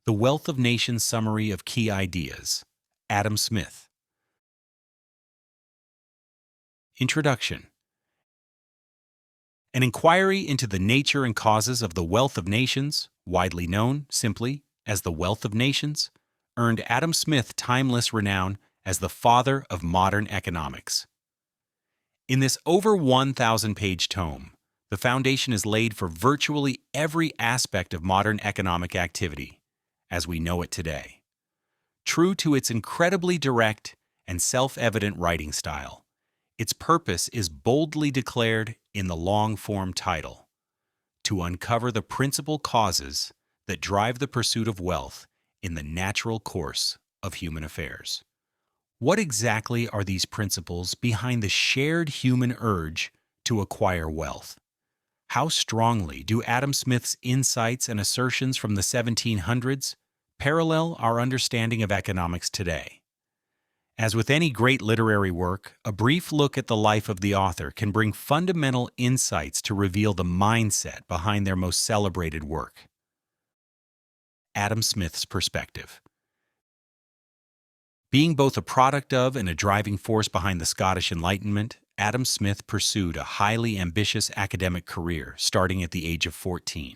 The Wealth of Nations Summary of Key Ideas. Adam Smith. Introduction. An inquiry into the nature and causes of the wealth of nations, widely known simply as the Wealth of Nations, earned Adam Smith timeless renown as the father of modern economics. In this over 1,000-page tome, the foundation is laid for virtually every aspect of modern economic activity, as we know it today. True to its incredibly direct and self-evident writing style, its purpose is boldly declared in the long-form title: to uncover the principal causes that drive the pursuit of wealth in the natural course of human affairs. What exactly are these principles behind the shared human urge to acquire wealth? How strongly do Adam Smith's insights and assertions from the 1700s parallel our understanding of economics today? As with any great literary work, a brief look at the life of the author can bring fundamental insights to reveal the mindset behind their most celebrated work. Adam Smith's perspective. Being both a product of and a driving force behind the Scottish Enlightenment, Adam Smith pursued a highly ambitious academic career starting at the age of 14.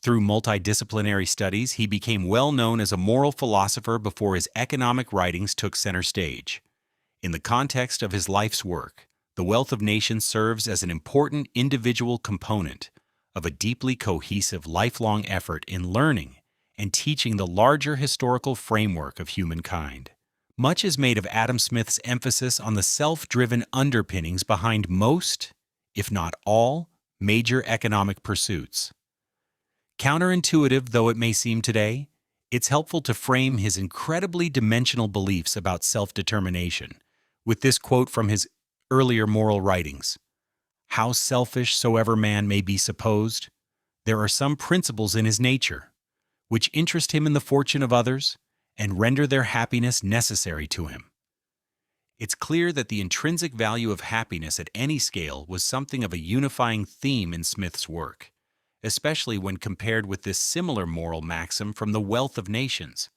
Through multidisciplinary studies, he became well known as a moral philosopher before his economic writings took center stage. In the context of his life's work, The Wealth of Nations serves as an important individual component of a deeply cohesive lifelong effort in learning and teaching the larger historical framework of humankind. Much is made of Adam Smith's emphasis on the self-driven underpinnings behind most, if not all, major economic pursuits. Counterintuitive though it may seem today, it's helpful to frame his incredibly dimensional beliefs about self-determination with this quote from his earlier moral writings: "How selfish soever man may be supposed, there are some principles in his nature, which interest him in the fortune of others, and render their happiness necessary to him." It's clear that the intrinsic value of happiness at any scale was something of a unifying theme in Smith's work, especially when compared with this similar moral maxim from The Wealth of Nations: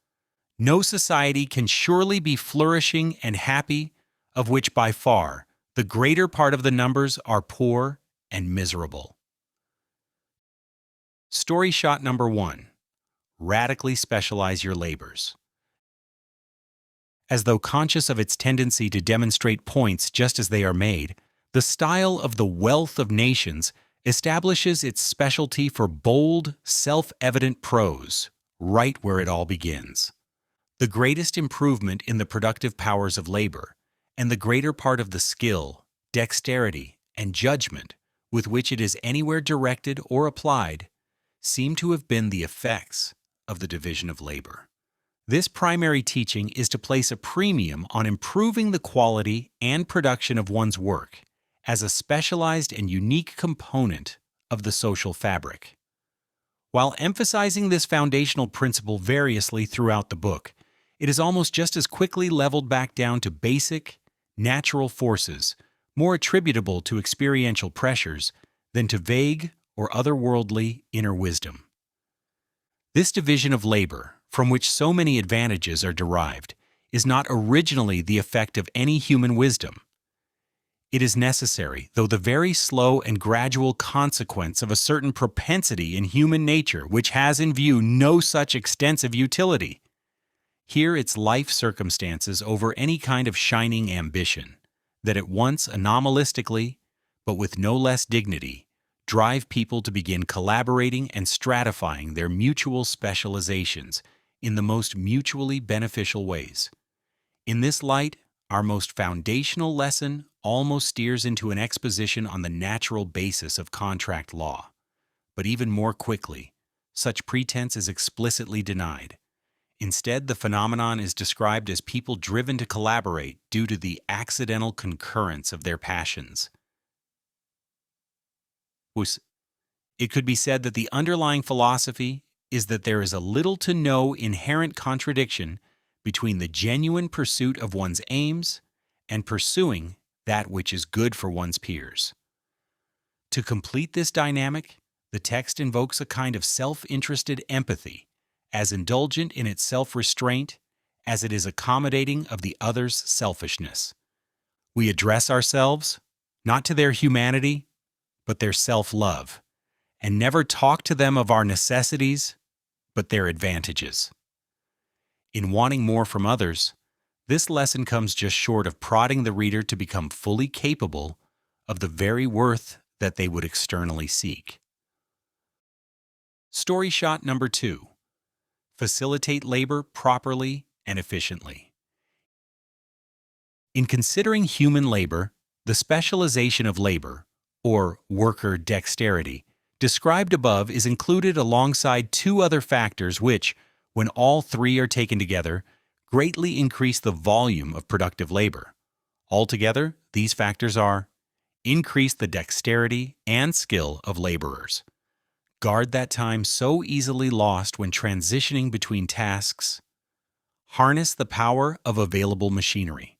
"No society can surely be flourishing and happy of which by far the greater part of the numbers are poor and miserable." Story shot number 1. Radically specialize your labors. As though conscious of its tendency to demonstrate points just as they are made, the style of The Wealth of Nations establishes its specialty for bold, self-evident prose, right where it all begins. The greatest improvement in the productive powers of labor, and the greater part of the skill, dexterity, and judgment with which it is anywhere directed or applied, seem to have been the effects of the division of labor. This primary teaching is to place a premium on improving the quality and production of one's work as a specialized and unique component of the social fabric. While emphasizing this foundational principle variously throughout the book, it is almost just as quickly leveled back down to basic, natural forces, more attributable to experiential pressures than to vague or otherworldly inner wisdom. This division of labor, from which so many advantages are derived, is not originally the effect of any human wisdom. It is necessary, though the very slow and gradual consequence of a certain propensity in human nature which has in view no such extensive utility. Here its life circumstances over any kind of shining ambition, that at once anomalistically, but with no less dignity, drive people to begin collaborating and stratifying their mutual specializations in the most mutually beneficial ways. In this light, our most foundational lesson almost steers into an exposition on the natural basis of contract law. But even more quickly, such pretense is explicitly denied. Instead, the phenomenon is described as people driven to collaborate due to the accidental concurrence of their passions. It could be said that the underlying philosophy is that there is a little to no inherent contradiction between the genuine pursuit of one's aims and pursuing that which is good for one's peers. To complete this dynamic, the text invokes a kind of self-interested empathy as indulgent in its self-restraint as it is accommodating of the other's selfishness. We address ourselves, not to their humanity, but their self-love, and never talk to them of our necessities, but their advantages. In wanting more from others, this lesson comes just short of prodding the reader to become fully capable of the very worth that they would externally seek. Story shot number 2. Facilitate labor properly and efficiently. In considering human labor, the specialization of labor, or worker dexterity, described above is included alongside two other factors which, when all three are taken together, greatly increase the volume of productive labor. Altogether, these factors are: increase the dexterity and skill of laborers, guard that time so easily lost when transitioning between tasks, harness the power of available machinery.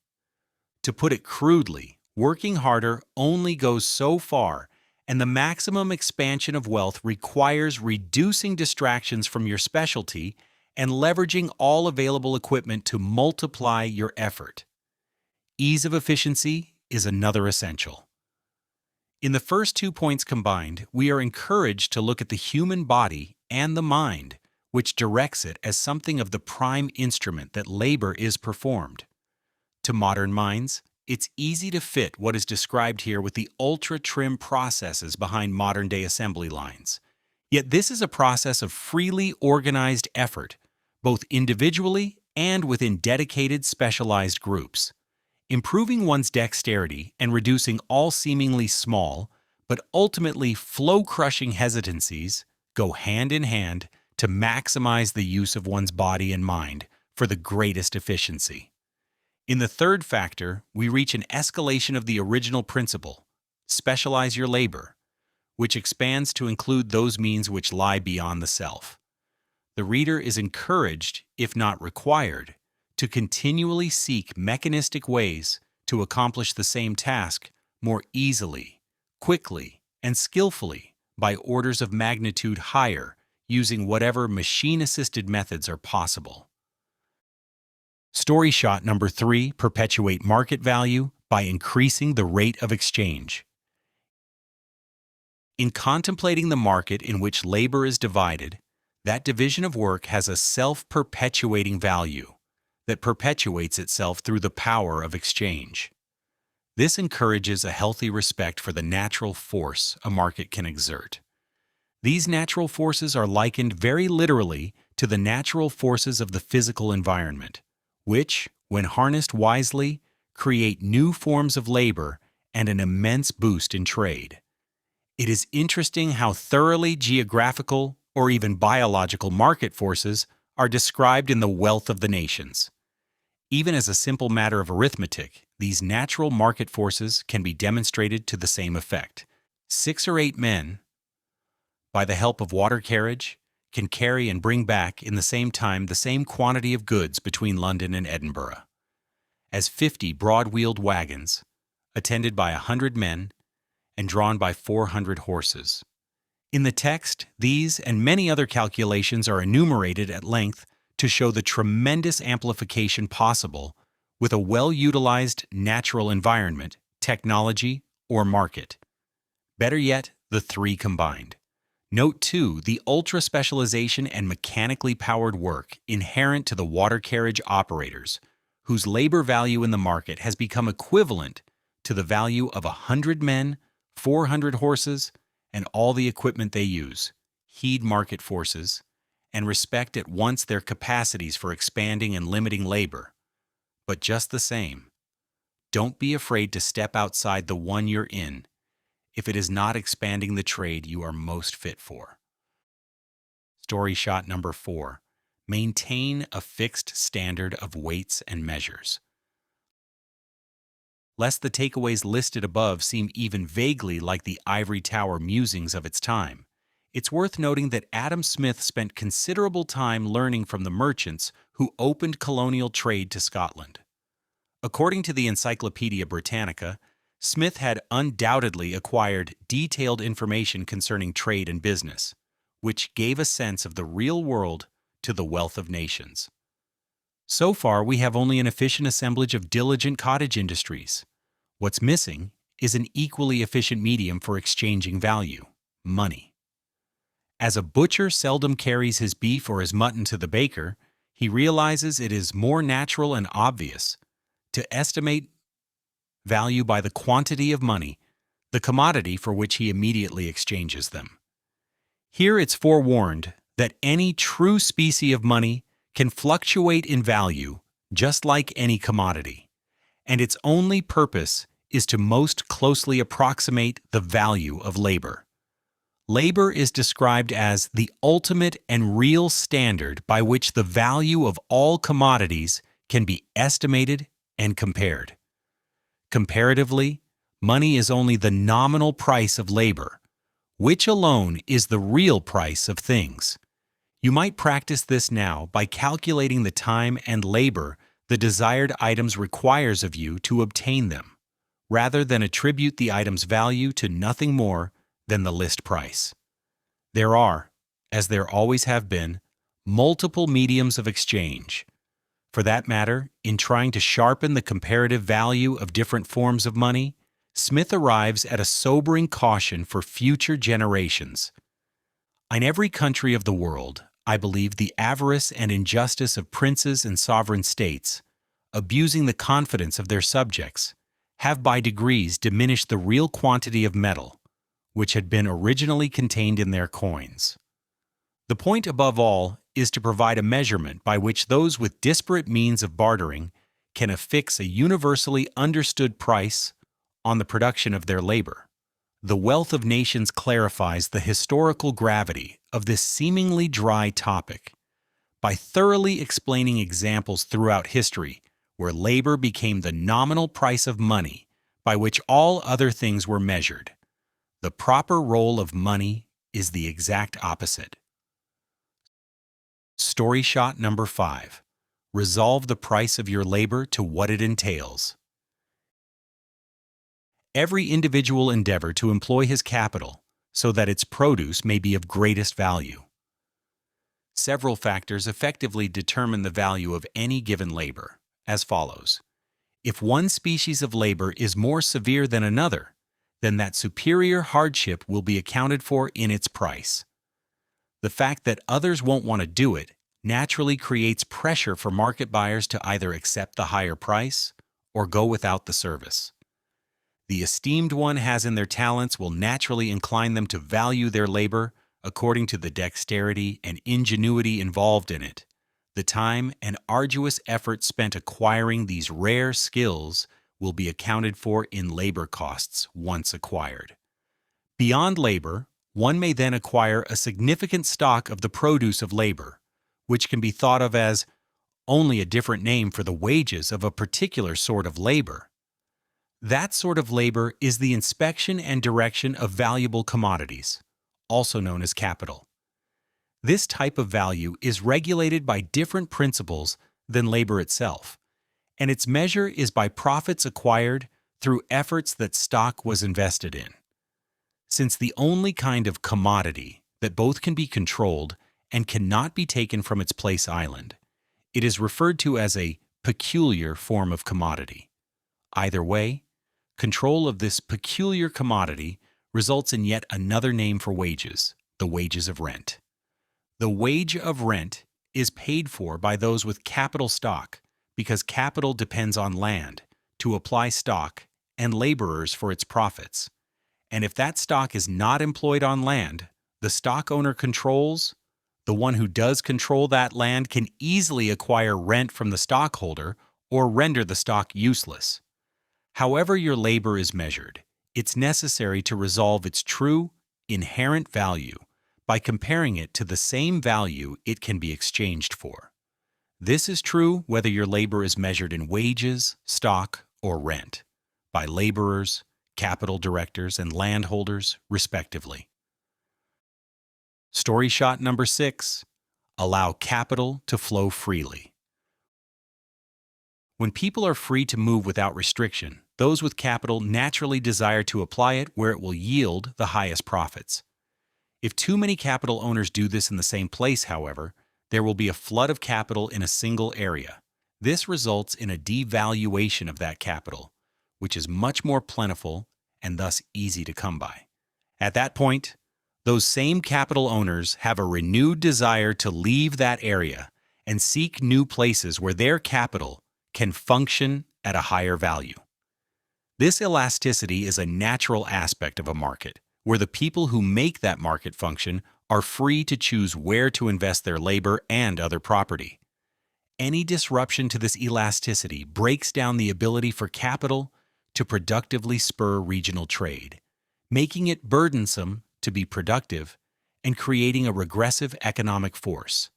To put it crudely, working harder only goes so far, and the maximum expansion of wealth requires reducing distractions from your specialty and leveraging all available equipment to multiply your effort. Ease of efficiency is another essential. In the first 2 points combined, we are encouraged to look at the human body and the mind, which directs it as something of the prime instrument that labor is performed. To modern minds, it's easy to fit what is described here with the ultra-trim processes behind modern-day assembly lines. Yet this is a process of freely organized effort, both individually and within dedicated specialized groups. Improving one's dexterity and reducing all seemingly small, but ultimately flow-crushing hesitancies go hand in hand to maximize the use of one's body and mind for the greatest efficiency. In the third factor, we reach an escalation of the original principle, specialize your labor, which expands to include those means which lie beyond the self. The reader is encouraged, if not required, to continually seek mechanistic ways to accomplish the same task more easily, quickly, and skillfully by orders of magnitude higher, using whatever machine-assisted methods are possible. Story shot number 3, perpetuate market value by increasing the rate of exchange. In contemplating the market in which labor is divided, that division of work has a self-perpetuating value that perpetuates itself through the power of exchange. This encourages a healthy respect for the natural force a market can exert. These natural forces are likened very literally to the natural forces of the physical environment, which, when harnessed wisely, create new forms of labor and an immense boost in trade. It is interesting how thoroughly geographical or even biological market forces are described in The Wealth of the Nations. Even as a simple matter of arithmetic, these natural market forces can be demonstrated to the same effect. 6 or 8 men, by the help of water carriage, can carry and bring back in the same time the same quantity of goods between London and Edinburgh, as 50 broad-wheeled wagons, attended by 100 men and drawn by 400 horses. In the text, these and many other calculations are enumerated at length to show the tremendous amplification possible with a well-utilized natural environment, technology, or market. Better yet, the three combined. Note, too, the ultra-specialization and mechanically powered work inherent to the water carriage operators, whose labor value in the market has become equivalent to the value of 100 men, 400 horses, and all the equipment they use. Heed market forces, and respect at once their capacities for expanding and limiting labor. But just the same, don't be afraid to step outside the one you're in if it is not expanding the trade you are most fit for. Story shot number 4. Maintain a fixed standard of weights and measures. Lest the takeaways listed above seem even vaguely like the ivory tower musings of its time, it's worth noting that Adam Smith spent considerable time learning from the merchants who opened colonial trade to Scotland. According to the Encyclopaedia Britannica, Smith had undoubtedly acquired detailed information concerning trade and business, which gave a sense of the real world to the wealth of nations. So far, we have only an efficient assemblage of diligent cottage industries. What's missing is an equally efficient medium for exchanging value, money. As a butcher seldom carries his beef or his mutton to the baker, he realizes it is more natural and obvious to estimate value by the quantity of money, the commodity for which he immediately exchanges them. Here it's forewarned that any true specie of money can fluctuate in value just like any commodity, and its only purpose is to most closely approximate the value of labor. Labor is described as the ultimate and real standard by which the value of all commodities can be estimated and compared. Comparatively, money is only the nominal price of labor, which alone is the real price of things. You might practice this now by calculating the time and labor the desired items requires of you to obtain them, rather than attribute the item's value to nothing more than the list price. There are, as there always have been, multiple mediums of exchange. For that matter, in trying to sharpen the comparative value of different forms of money, Smith arrives at a sobering caution for future generations. In every country of the world, I believe the avarice and injustice of princes and sovereign states, abusing the confidence of their subjects, have by degrees diminished the real quantity of metal, which had been originally contained in their coins. The point above all is to provide a measurement by which those with disparate means of bartering can affix a universally understood price on the production of their labor. The Wealth of Nations clarifies the historical gravity of this seemingly dry topic by thoroughly explaining examples throughout history where labor became the nominal price of money by which all other things were measured. The proper role of money is the exact opposite. Story shot number 5. Resolve the price of your labor to what it entails. Every individual endeavor to employ his capital so that its produce may be of greatest value. Several factors effectively determine the value of any given labor, as follows. If one species of labor is more severe than another, then that superior hardship will be accounted for in its price. The fact that others won't want to do it naturally creates pressure for market buyers to either accept the higher price or go without the service. The esteemed one has in their talents will naturally incline them to value their labor according to the dexterity and ingenuity involved in it. The time and arduous effort spent acquiring these rare skills will be accounted for in labor costs once acquired. Beyond labor, one may then acquire a significant stock of the produce of labor, which can be thought of as only a different name for the wages of a particular sort of labor. That sort of labor is the inspection and direction of valuable commodities, also known as capital. This type of value is regulated by different principles than labor itself, and its measure is by profits acquired through efforts that stock was invested in. Since the only kind of commodity that both can be controlled and cannot be taken from its place island, it is referred to as a peculiar form of commodity. Either way, control of this peculiar commodity results in yet another name for wages, the wages of rent. The wage of rent is paid for by those with capital stock because capital depends on land to apply stock and laborers for its profits. And if that stock is not employed on land, the stock owner controls, the one who does control that land can easily acquire rent from the stockholder or render the stock useless. However your labor is measured, it's necessary to resolve its true, inherent value by comparing it to the same value it can be exchanged for. This is true whether your labor is measured in wages, stock, or rent, by laborers, capital directors, and landholders, respectively. Story shot number 6. Allow capital to flow freely. When people are free to move without restriction, those with capital naturally desire to apply it where it will yield the highest profits. If too many capital owners do this in the same place, however, there will be a flood of capital in a single area. This results in a devaluation of that capital, which is much more plentiful and thus easy to come by. At that point, those same capital owners have a renewed desire to leave that area and seek new places where their capital can function at a higher value. This elasticity is a natural aspect of a market, where the people who make that market function are free to choose where to invest their labor and other property. Any disruption to this elasticity breaks down the ability for capital to productively spur regional trade, making it burdensome to be productive and creating a regressive economic force.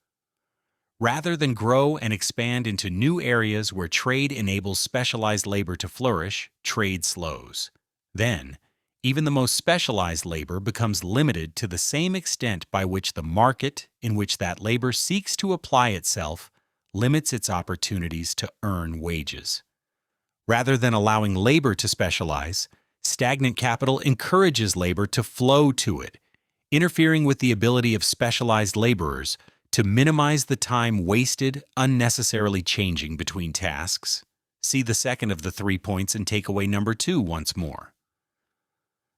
Rather than grow and expand into new areas where trade enables specialized labor to flourish, trade slows. Then, even the most specialized labor becomes limited to the same extent by which the market in which that labor seeks to apply itself limits its opportunities to earn wages. Rather than allowing labor to specialize, stagnant capital encourages labor to flow to it, interfering with the ability of specialized laborers to minimize the time wasted unnecessarily changing between tasks. See the second of the 3 points in takeaway number 2 once more.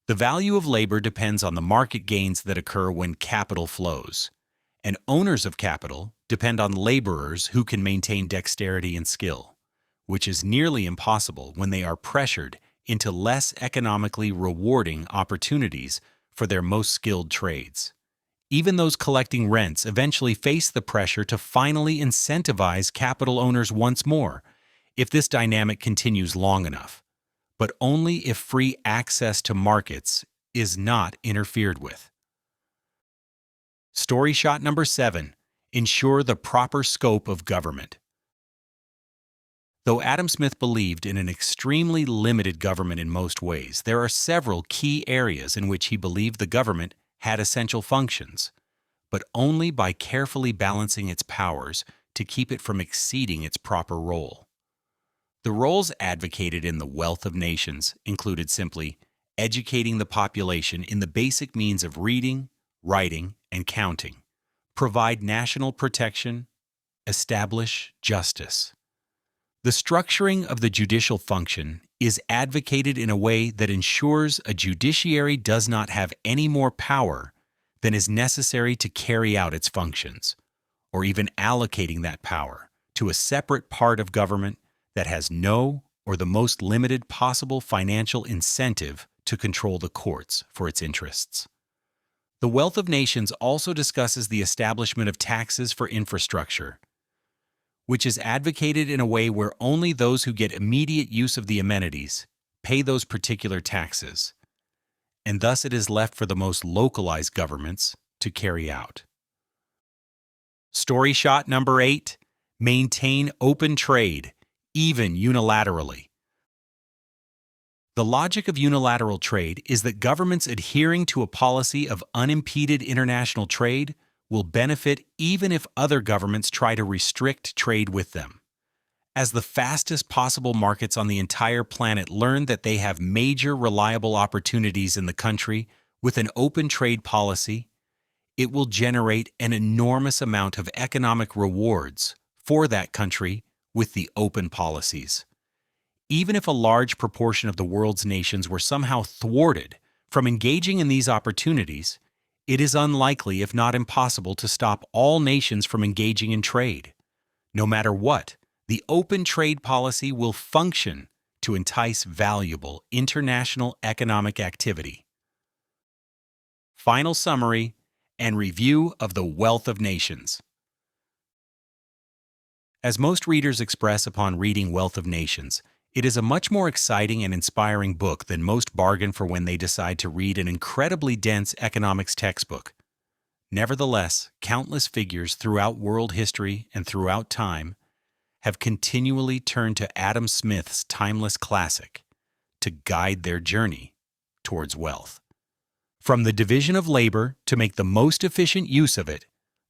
The value of labor depends on the market gains that occur when capital flows, and owners of capital depend on laborers who can maintain dexterity and skill, which is nearly impossible when they are pressured into less economically rewarding opportunities for their most skilled trades. Even those collecting rents eventually face the pressure to finally incentivize capital owners once more, if this dynamic continues long enough, but only if free access to markets is not interfered with. Story shot number 7. Ensure the proper scope of government. Though Adam Smith believed in an extremely limited government in most ways, there are several key areas in which he believed the government had essential functions, but only by carefully balancing its powers to keep it from exceeding its proper role. The roles advocated in The Wealth of Nations included simply educating the population in the basic means of reading, writing, and counting, provide national protection, establish justice. The structuring of the judicial function is advocated in a way that ensures a judiciary does not have any more power than is necessary to carry out its functions, or even allocating that power to a separate part of government that has no or the most limited possible financial incentive to control the courts for its interests. The Wealth of Nations also discusses the establishment of taxes for infrastructure, which is advocated in a way where only those who get immediate use of the amenities pay those particular taxes, and thus it is left for the most localized governments to carry out. Story shot number 8. Maintain open trade, even unilaterally. The logic of unilateral trade is that governments adhering to a policy of unimpeded international trade will benefit even if other governments try to restrict trade with them. As the fastest possible markets on the entire planet learn that they have major reliable opportunities in the country with an open trade policy, it will generate an enormous amount of economic rewards for that country with the open policies. Even if a large proportion of the world's nations were somehow thwarted from engaging in these opportunities, it is unlikely, if not impossible, to stop all nations from engaging in trade. No matter what, the open trade policy will function to entice valuable international economic activity. Final summary and review of The Wealth of Nations. As most readers express upon reading Wealth of Nations, it is a much more exciting and inspiring book than most bargain for when they decide to read an incredibly dense economics textbook. Nevertheless, countless figures throughout world history and throughout time have continually turned to Adam Smith's timeless classic to guide their journey towards wealth. From the division of labor to make the most efficient use of it,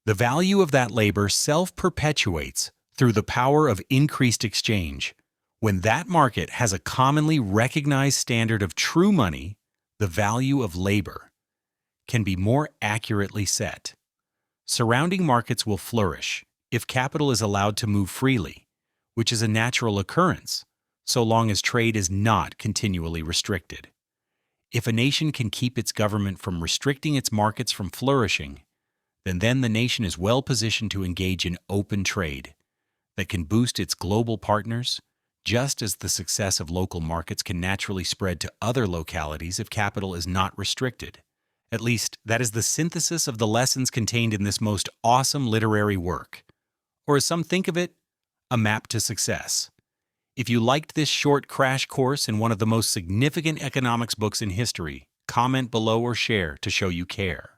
the value of that labor self-perpetuates through the power of increased exchange. When that market has a commonly recognized standard of true money, the value of labor can be more accurately set. Surrounding markets will flourish if capital is allowed to move freely, which is a natural occurrence, so long as trade is not continually restricted. If a nation can keep its government from restricting its markets from flourishing, then the nation is well positioned to engage in open trade that can boost its global partners, just as the success of local markets can naturally spread to other localities if capital is not restricted. At least, that is the synthesis of the lessons contained in this most awesome literary work. Or as some think of it, a map to success. If you liked this short crash course in one of the most significant economics books in history, comment below or share to show you care.